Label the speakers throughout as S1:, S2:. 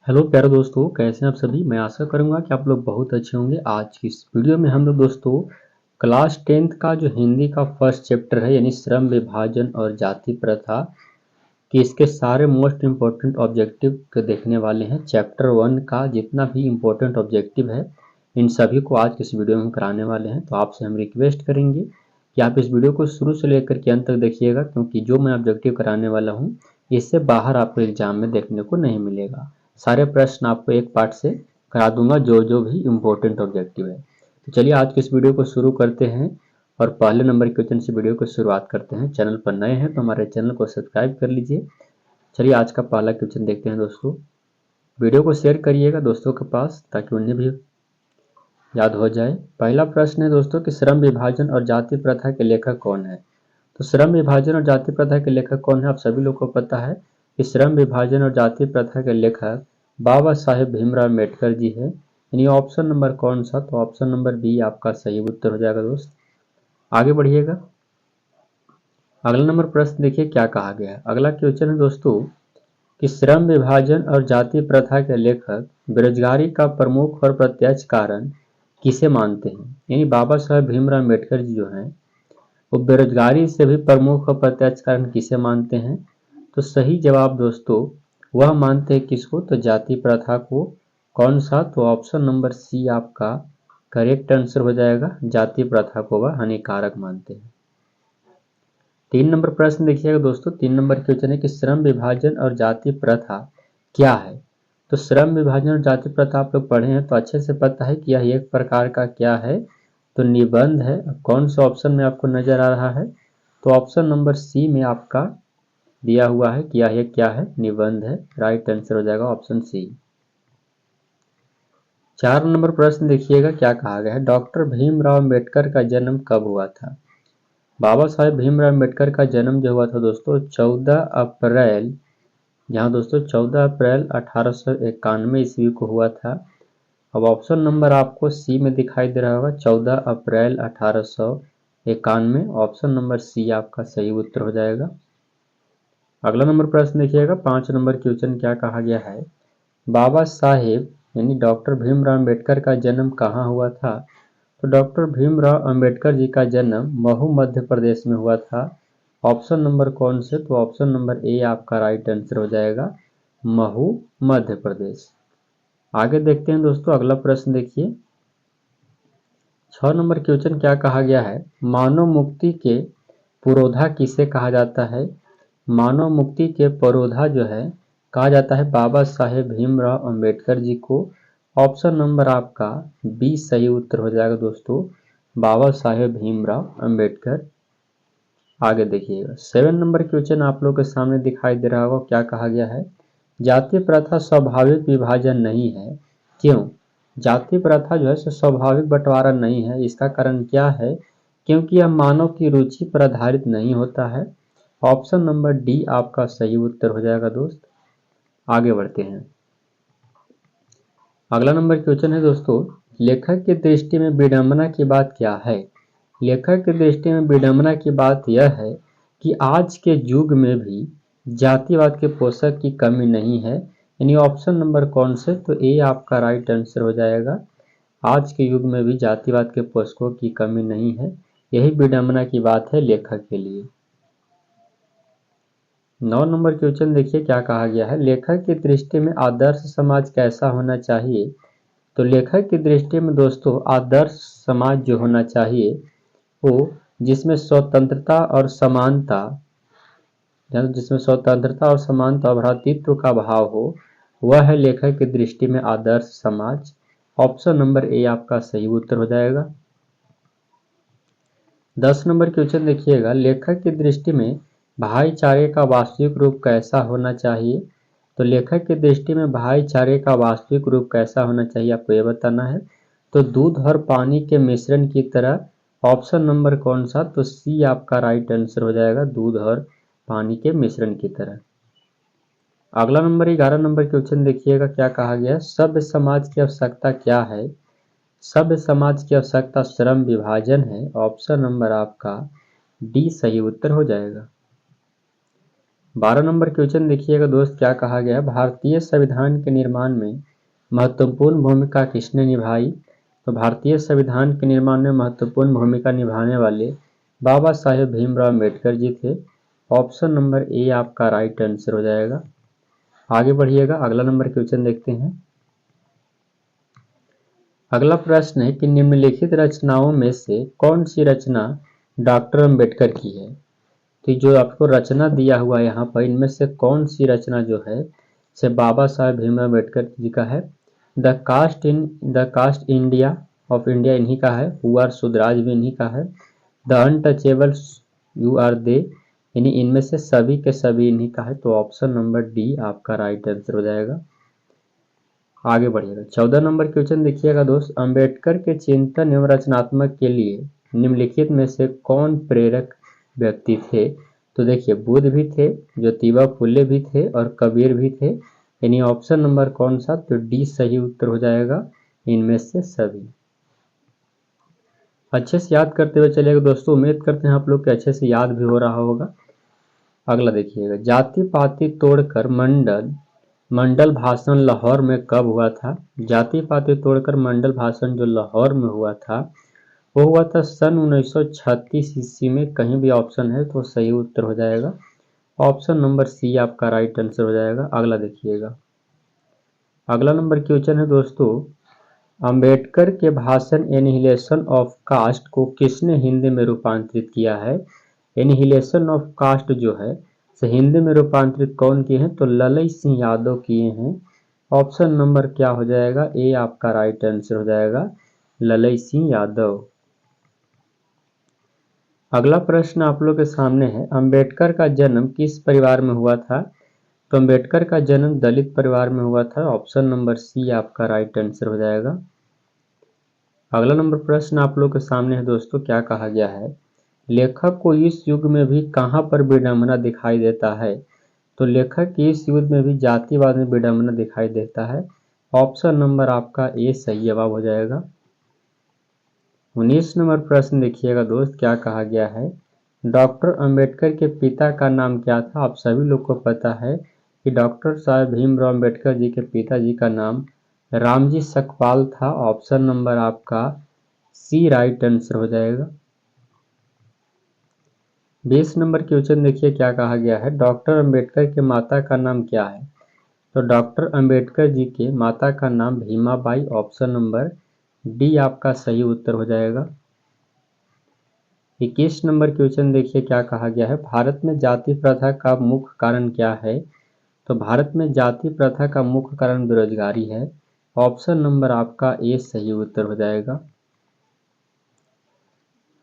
S1: Hello प्यारे दोस्तों, कैसे हैं आप सभी। मैं आशा करूंगा कि आप लोग बहुत अच्छे होंगे। आज की इस वीडियो में हम लोग दोस्तों क्लास 10th का जो हिंदी का फर्स्ट चैप्टर है यानी श्रम विभाजन और जाति प्रथा कि इसके सारे मोस्ट इम्पोर्टेंट ऑब्जेक्टिव को देखने वाले हैं। चैप्टर 1 का जितना भी इम्पोर्टेंट ऑब्जेक्टिव है इन सभी को आज की इस वीडियो में हम कराने वाले हैं। तो आपसे हम रिक्वेस्ट करेंगे कि आप इस वीडियो को शुरू से लेकर के अंत तक देखिएगा, क्योंकि जो मैं ऑब्जेक्टिव कराने वाला हूँ इससे बाहर आपको एग्जाम में देखने को नहीं मिलेगा। सारे प्रश्न आपको एक पार्ट से करा दूंगा जो जो भी इम्पोर्टेंट ऑब्जेक्टिव है। तो चलिए आज की इस वीडियो को शुरू करते हैं और पहले नंबर क्वेश्चन से वीडियो को शुरुआत करते हैं। चैनल पर नए हैं तो हमारे चैनल को सब्सक्राइब कर लीजिए। चलिए आज का पहला क्वेश्चन देखते हैं दोस्तों। वीडियो को शेयर करिएगा दोस्तों के पास ताकि उन्हें भी याद हो जाए। पहला प्रश्न है दोस्तों कि श्रम विभाजन और जाति प्रथा के लेखक कौन है। तो श्रम विभाजन और जाति प्रथा के लेखक कौन है, आप सभी लोग को पता है कि श्रम विभाजन और जाति प्रथा के लेखक बाबा साहेब भीमराव अम्बेडकर जी है। यानी ऑप्शन नंबर कौन सा, तो ऑप्शन नंबर बी आपका सही उत्तर हो जाएगा दोस्त। आगे बढ़िएगा। अगला नंबर प्रश्न देखिए क्या कहा गया है। अगला क्वेश्चन है दोस्तों कि श्रम विभाजन और जाति प्रथा के लेखक बेरोजगारी का प्रमुख और प्रत्यक्ष कारण किसे मानते हैं। यानी बाबा साहेब भीमराव अम्बेडकर जी जो हैं वो बेरोजगारी से भी प्रमुख और प्रत्यक्ष कारण किसे मानते हैं। तो सही जवाब दोस्तों वह मानते हैं किसको, तो जाति प्रथा को। कौन सा, तो ऑप्शन नंबर सी आपका करेक्ट आंसर हो जाएगा। जाति प्रथा को वह हानिकारक मानते हैं। 3 नंबर प्रश्न देखिएगा दोस्तों। 3 नंबर क्वेश्चन है कि श्रम विभाजन और जाति प्रथा क्या है। तो श्रम विभाजन और जाति प्रथा आप लोग पढ़े हैं तो अच्छे से पता है कि यह एक प्रकार का क्या है, तो निबंध है। कौन सा ऑप्शन में आपको नजर आ रहा है, तो ऑप्शन नंबर सी में आपका दिया हुआ है कि यह क्या है, निबंध है। राइट आंसर हो जाएगा ऑप्शन सी। 4 नंबर प्रश्न देखिएगा क्या कहा गया है। डॉक्टर भीमराव अम्बेडकर का जन्म कब हुआ था। बाबा साहेब भीमराव अम्बेडकर का जन्म जो हुआ था दोस्तों 14 अप्रैल, जहाँ दोस्तों 14 अप्रैल 1891 ईस्वी को हुआ था। अब ऑप्शन नंबर आपको सी में दिखाई दे रहा होगा 14 अप्रैल 1891। ऑप्शन नंबर सी आपका सही उत्तर हो जाएगा। अगला नंबर प्रश्न देखिएगा। 5 नंबर क्वेश्चन क्या कहा गया है। बाबा साहेब यानी डॉक्टर भीमराव अम्बेडकर का जन्म कहाँ हुआ था। तो डॉक्टर भीमराव अम्बेडकर जी का जन्म महू मध्य प्रदेश में हुआ था। ऑप्शन नंबर कौन से, तो ऑप्शन नंबर ए आपका राइट आंसर हो जाएगा, महू मध्य प्रदेश। आगे देखते हैं दोस्तों। अगला प्रश्न देखिए। 6 नंबर क्वेश्चन क्या कहा गया है। मानव मुक्ति के पुरोधा किसे कहा जाता है। मानव मुक्ति के पुरोधा जो है कहा जाता है बाबा साहेब भीमराव अम्बेडकर जी को। ऑप्शन नंबर आपका बी सही उत्तर हो जाएगा दोस्तों, बाबा साहेब भीमराव अम्बेडकर। आगे देखिएगा। 7 नंबर क्वेश्चन आप लोग के सामने दिखाई दे रहा होगा क्या कहा गया है। जाति प्रथा स्वाभाविक विभाजन नहीं है, क्यों। जाति प्रथा जो है स्वाभाविक बंटवारा नहीं है। इसका कारण क्या है, क्योंकि यह मानव की रुचि पर आधारित नहीं होता है। ऑप्शन नंबर डी आपका सही उत्तर हो जाएगा दोस्त। आगे बढ़ते हैं। अगला नंबर क्वेश्चन है दोस्तों, लेखक की दृष्टि में विडंबना की बात क्या है। लेखक की दृष्टि में विडंबना की बात यह है कि आज के युग में भी जातिवाद के पोषक की कमी नहीं है। यानी ऑप्शन नंबर कौन से, तो ए आपका राइट आंसर हो जाएगा। आज के युग में भी जातिवाद के पोषकों की कमी नहीं है, यही विडंबना की बात है लेखक के लिए। 9 नंबर क्वेश्चन देखिए क्या कहा गया है। लेखक की दृष्टि में आदर्श समाज कैसा होना चाहिए। तो लेखक की दृष्टि में दोस्तों आदर्श समाज जो होना चाहिए वो जिसमें स्वतंत्रता और समानता और भ्रातृत्व का भाव हो, वह है लेखक की दृष्टि में आदर्श समाज। ऑप्शन नंबर ए आपका सही उत्तर हो जाएगा। 10 नंबर क्वेश्चन देखिएगा। लेखक की दृष्टि में भाईचारे का वास्तविक रूप कैसा होना चाहिए। तो लेखक की दृष्टि में भाईचारे का वास्तविक रूप कैसा होना चाहिए आपको ये बताना है। तो दूध और पानी के मिश्रण की तरह। ऑप्शन नंबर कौन सा, तो सी आपका राइट आंसर हो जाएगा, दूध और पानी के मिश्रण की तरह। अगला नंबर 11 नंबर क्वेश्चन देखिएगा क्या कहा गया है। सभ्य समाज की आवश्यकता क्या है। सभ्य समाज की आवश्यकता श्रम विभाजन है। ऑप्शन नंबर आपका डी सही उत्तर हो जाएगा। 12 नंबर क्वेश्चन देखिएगा दोस्त, क्या कहा गया है, भारतीय संविधान के निर्माण में महत्वपूर्ण भूमिका किसने निभाई। तो भारतीय संविधान के निर्माण में महत्वपूर्ण भूमिका निभाने वाले बाबा साहेब भीमराव अम्बेडकर जी थे। ऑप्शन नंबर ए आपका राइट आंसर हो जाएगा। आगे बढ़िएगा, अगला नंबर क्वेश्चन देखते हैं। अगला प्रश्न है कि निम्नलिखित रचनाओं में से कौन सी रचना डॉक्टर अम्बेडकर की है। तो जो आपको रचना दिया हुआ है यहाँ पर, इनमें से कौन सी रचना जो है से बाबा साहेब भीमराव अम्बेडकर जी का है। The caste India of India इन्हीं का है। हु आर सुधराज भी इन्हीं का है। The untouchables you are they, यानी इनमें से सभी के सभी इन्हीं का है। तो ऑप्शन नंबर डी आपका राइट आंसर हो जाएगा। आगे बढ़िएगा, 14 नंबर क्वेश्चन देखिएगा दोस्त, अंबेडकर के चिंतन एवं रचनात्मक के लिए निम्नलिखित में से कौन प्रेरक व्यक्ति थे। तो देखिए, बुद्ध भी थे, ज्योतिबा फुले भी थे और कबीर भी थे। यानी ऑप्शन नंबर कौन सा, तो डी सही उत्तर हो जाएगा, इनमें से सभी। अच्छे से याद करते हुए चलिएगा दोस्तों, उम्मीद करते हैं आप लोग के अच्छे से याद भी हो रहा होगा। अगला देखिएगा, जाति पाति तोड़कर मंडल भाषण लाहौर में कब हुआ था। जाति पाति तोड़कर मंडल भाषण जो लाहौर में हुआ था, वो हुआ था सन 1936 ईस्वी में। कहीं भी ऑप्शन है तो सही उत्तर हो जाएगा। ऑप्शन नंबर सी आपका राइट आंसर हो जाएगा। अगला देखिएगा, अगला नंबर क्वेश्चन है दोस्तों, अंबेडकर के भाषण एनिहिलेशन ऑफ कास्ट को किसने हिंदी में रूपांतरित किया है। एनिहिलेशन ऑफ कास्ट जो है से हिंदी में रूपांतरित कौन किए हैं, तो ललई सिंह यादव किए हैं। ऑप्शन नंबर क्या हो जाएगा, ए आपका राइट आंसर हो जाएगा, ललई सिंह यादव। अगला प्रश्न आप लोग के सामने है, अंबेडकर का जन्म किस परिवार में हुआ था। तो अंबेडकर का जन्म दलित परिवार में हुआ था। ऑप्शन नंबर सी आपका राइट आंसर हो जाएगा। अगला नंबर प्रश्न आप लोग के सामने है दोस्तों, क्या कहा गया है, लेखक को इस युग में भी कहां पर विडंबना दिखाई देता है। तो लेखक की इस युग में भी जातिवाद में विडंबना दिखाई देता है। ऑप्शन नंबर आपका ए सही जवाब हो जाएगा। 19 नंबर प्रश्न देखिएगा दोस्त, क्या कहा गया है, डॉक्टर अंबेडकर के पिता का नाम क्या था। आप सभी लोग को पता है कि डॉक्टर साहब भीमराव अंबेडकर जी के पिताजी का नाम रामजी सकपाल था। ऑप्शन नंबर आपका सी राइट आंसर हो जाएगा। 20 नंबर क्वेश्चन देखिए, क्या कहा गया है, डॉक्टर अंबेडकर के माता का नाम क्या है। तो डॉक्टर अंबेडकर जी के माता का नाम भीमाबाई। ऑप्शन नंबर डी आपका सही उत्तर हो जाएगा। 21 नंबर क्वेश्चन देखिए, क्या कहा गया है, भारत में जाति प्रथा का मुख्य कारण क्या है। तो भारत में जाति प्रथा का मुख्य कारण बेरोजगारी है। ऑप्शन नंबर आपका ए सही उत्तर हो जाएगा।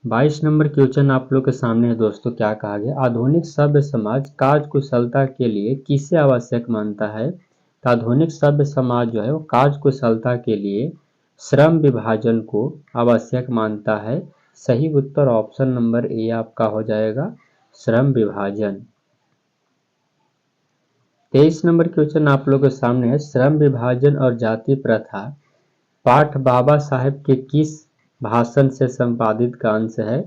S1: 22 नंबर क्वेश्चन आप लोग के सामने है दोस्तों, क्या कहा गया, आधुनिक सभ्य समाज कार्य कुशलता के लिए किसे आवश्यक मानता है। तो आधुनिक सभ्य समाज जो है वो कार्य कुशलता के लिए श्रम विभाजन को आवश्यक मानता है। सही उत्तर ऑप्शन नंबर ए आपका हो जाएगा, श्रम विभाजन। 23 नंबर क्वेश्चन आप लोग के सामने है, श्रम विभाजन और जाति प्रथा पाठ बाबा साहेब के किस भाषण से संपादित का अंश है।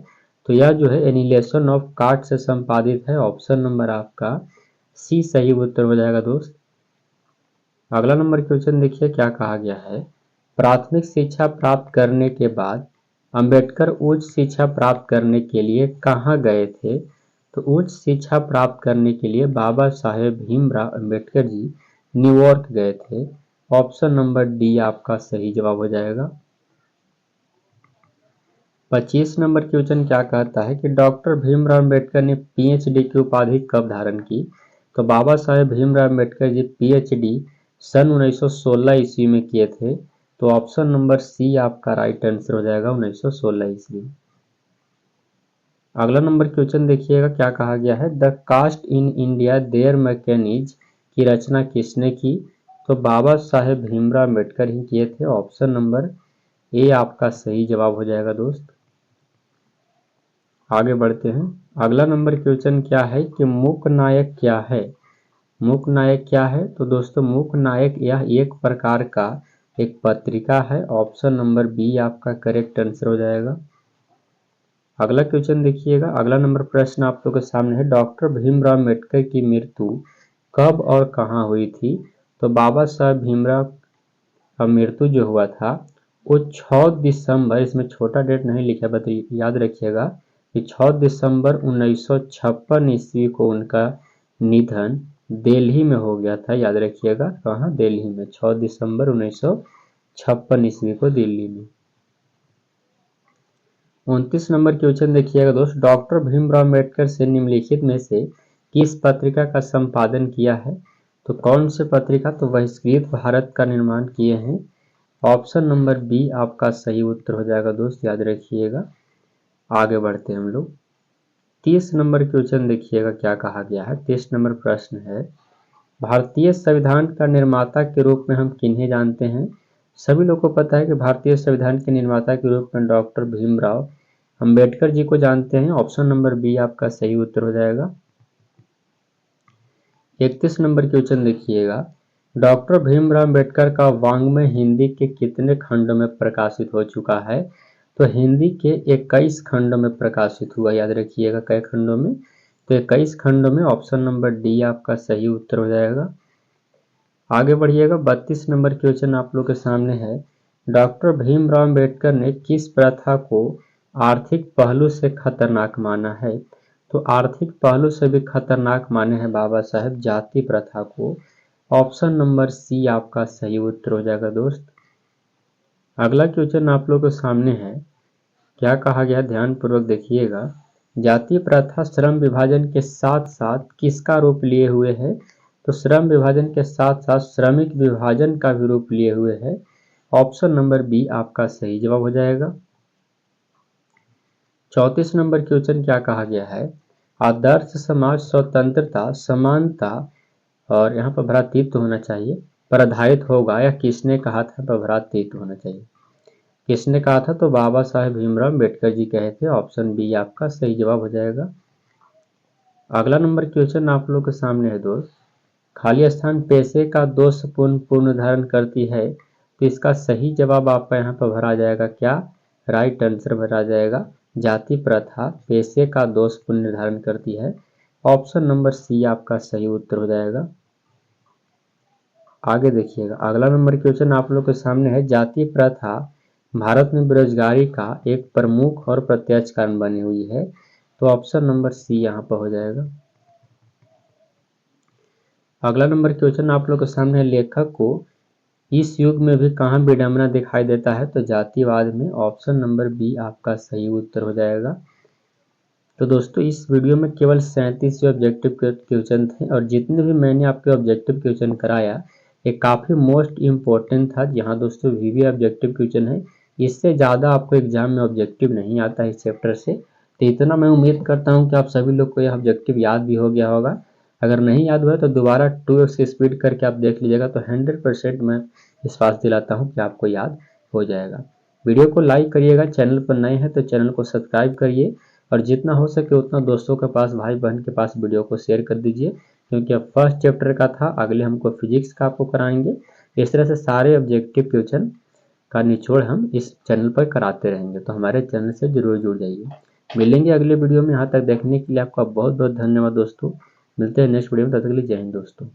S1: तो यह जो है एनिहिलेशन ऑफ कास्ट से संपादित है। ऑप्शन नंबर आपका सी सही उत्तर हो जाएगा दोस्त। अगला नंबर क्वेश्चन देखिए, क्या कहा गया है, प्राथमिक शिक्षा प्राप्त करने के बाद अंबेडकर उच्च शिक्षा प्राप्त करने के लिए कहाँ गए थे। तो उच्च शिक्षा प्राप्त करने के लिए बाबा साहेब भीमराव अंबेडकर जी न्यूयॉर्क गए थे। ऑप्शन नंबर डी आपका सही जवाब हो जाएगा। 25 नंबर क्वेश्चन क्या कहता है कि डॉक्टर भीमराव अंबेडकर ने पीएचडी की उपाधि कब धारण की। तो बाबा साहेब भीमराव अंबेडकर जी पीएचडी सन 1916 ईस्वी में किए थे। तो ऑप्शन नंबर सी आपका राइट आंसर हो जाएगा, 1916 ईस्वी। अगला नंबर क्वेश्चन देखिएगा, क्या कहा गया है, the caste in India their mechanism की रचना किसने की। तो बाबा साहेब भीमराव अंबेडकर ही किए थे। ऑप्शन नंबर ए आपका सही जवाब हो जाएगा दोस्त। आगे बढ़ते हैं, अगला नंबर क्वेश्चन क्या है कि मूक नायक क्या है। मूक नायक क्या है, तो दोस्तों मूक नायक यह एक प्रकार का एक पत्रिका है। ऑप्शन नंबर बी आपका करेक्ट आंसर हो जाएगा। अगला क्वेश्चन देखिएगा, अगला नंबर प्रश्न आप लोग के सामने है, डॉक्टर भीमराव अम्बेडकर की मृत्यु कब और कहाँ हुई थी? तो बाबा साहब भीमराव का मृत्यु जो हुआ था वो 6 दिसंबर, इसमें छोटा डेट नहीं लिखा बट याद रखिएगा कि 6 दिसंबर 1956 ईस्वी को उनका निधन दिल्ली में हो गया था। याद रखिएगा, कहाँ? दिल्ली में, 6 दिसंबर 1956 ईस्वी को दिल्ली में। 29 नंबर क्वेश्चन देखिएगा दोस्त, डॉक्टर भीमराव अम्बेडकर से निम्नलिखित में से किस पत्रिका का संपादन किया है? तो कौन से पत्रिका? तो बहिष्कृत भारत का निर्माण किए हैं। ऑप्शन नंबर बी आपका सही उत्तर हो जाएगा दोस्त, याद रखिएगा। आगे बढ़ते हैं हम लोग। 30 नंबर क्वेश्चन देखिएगा क्या कहा गया है। 30 नंबर प्रश्न है, भारतीय संविधान का निर्माता के रूप में हम किन्हें जानते हैं? सभी लोग को पता है कि भारतीय संविधान के निर्माता के रूप में डॉक्टर भीमराव अम्बेडकर जी को जानते हैं। ऑप्शन नंबर बी आपका सही उत्तर हो जाएगा। 31 नंबर क्वेश्चन देखिएगा, डॉक्टर भीमराव अम्बेडकर का वाङ्मय हिंदी के कितने खंडों में प्रकाशित हो चुका है? तो हिंदी के 21 खंडों में प्रकाशित हुआ। याद रखिएगा कई खंडों में? तो 21 खंडों में। ऑप्शन नंबर डी आपका सही उत्तर हो जाएगा। आगे बढ़िएगा, 32 नंबर क्वेश्चन आप लोग के सामने है, डॉक्टर भीमराव अम्बेडकर ने किस प्रथा को आर्थिक पहलू से खतरनाक माना है? तो आर्थिक पहलू से भी खतरनाक माने हैं बाबा साहेब जाति प्रथा को। ऑप्शन नंबर सी आपका सही उत्तर हो जाएगा दोस्त। अगला क्वेश्चन आप लोग के सामने है, क्या कहा गया? ध्यान पूर्वक देखिएगा, जाति प्रथा श्रम विभाजन के साथ साथ किसका रूप लिए हुए है? तो श्रम विभाजन के साथ साथ श्रमिक विभाजन का भी रूप लिए हुए है। ऑप्शन नंबर बी आपका सही जवाब हो जाएगा। 34 नंबर क्वेश्चन क्या कहा गया है, आदर्श समाज स्वतंत्रता, समानता और यहाँ पर भ्रातृत्व होना चाहिए, पर आधारित होगा, या किसने कहा था? पर भ्रातृत्व होना चाहिए। किसने कहा था? तो बाबा साहेब भीमराव अम्बेडकर जी कहे थे। ऑप्शन बी आपका सही जवाब हो जाएगा। अगला नंबर क्वेश्चन आप लोग के सामने है दोस्त, खाली स्थान पेशे का दोषपूर्ण पूर्ण धारण करती है, तो इसका सही जवाब आपका यहाँ पर भरा जाएगा क्या? राइट आंसर भरा जाएगा, जाति प्रथा पेशे का दोषपूर्ण निर्धारण करती है। ऑप्शन नंबर सी आपका सही उत्तर हो जाएगा। आगे देखिएगा, अगला नंबर क्वेश्चन आप लोग के सामने है, जाति प्रथा भारत में बेरोजगारी का एक प्रमुख और प्रत्यक्ष कारण बनी हुई है। तो ऑप्शन नंबर सी यहाँ पर हो जाएगा। अगला नंबर क्वेश्चन आप लोग के सामने है, लेखक को इस युग में भी कहाँ विडंबना दिखाई देता है? तो जातिवाद में। ऑप्शन नंबर बी आपका सही उत्तर हो जाएगा। तो दोस्तों इस वीडियो में केवल 37 ऑब्जेक्टिव क्वेश्चन थे, और जितने भी मैंने आपके ऑब्जेक्टिव क्वेश्चन कराया ये काफ़ी मोस्ट इम्पोर्टेंट था। यहाँ दोस्तों वीवी ऑब्जेक्टिव क्वेश्चन है, इससे ज़्यादा आपको एग्जाम में ऑब्जेक्टिव नहीं आता है इस चैप्टर से। तो इतना मैं उम्मीद करता हूँ कि आप सभी लोग को यह ऑब्जेक्टिव याद भी हो गया होगा। अगर नहीं याद हुआ तो दोबारा 2x स्पीड करके आप देख लीजिएगा, तो 100% मैं विश्वास दिलाता हूँ कि आपको याद हो जाएगा। वीडियो को लाइक करिएगा, चैनल पर नए हैं तो चैनल को सब्सक्राइब करिए, और जितना हो सके उतना दोस्तों के पास, भाई बहन के पास वीडियो को शेयर कर दीजिए, क्योंकि अब फर्स्ट चैप्टर का था, अगले हमको फिजिक्स का आपको कराएंगे। इस तरह से सारे ऑब्जेक्टिव क्वेश्चन का निचोड़ हम इस चैनल पर कराते रहेंगे, तो हमारे चैनल से जरूर जुड़ जाइए। मिलेंगे अगले वीडियो में, यहाँ तक देखने के लिए आपका बहुत बहुत धन्यवाद दोस्तों। मिलते हैं नेक्स्ट वीडियो में, तब तक के लिए जय हिंद दोस्तों।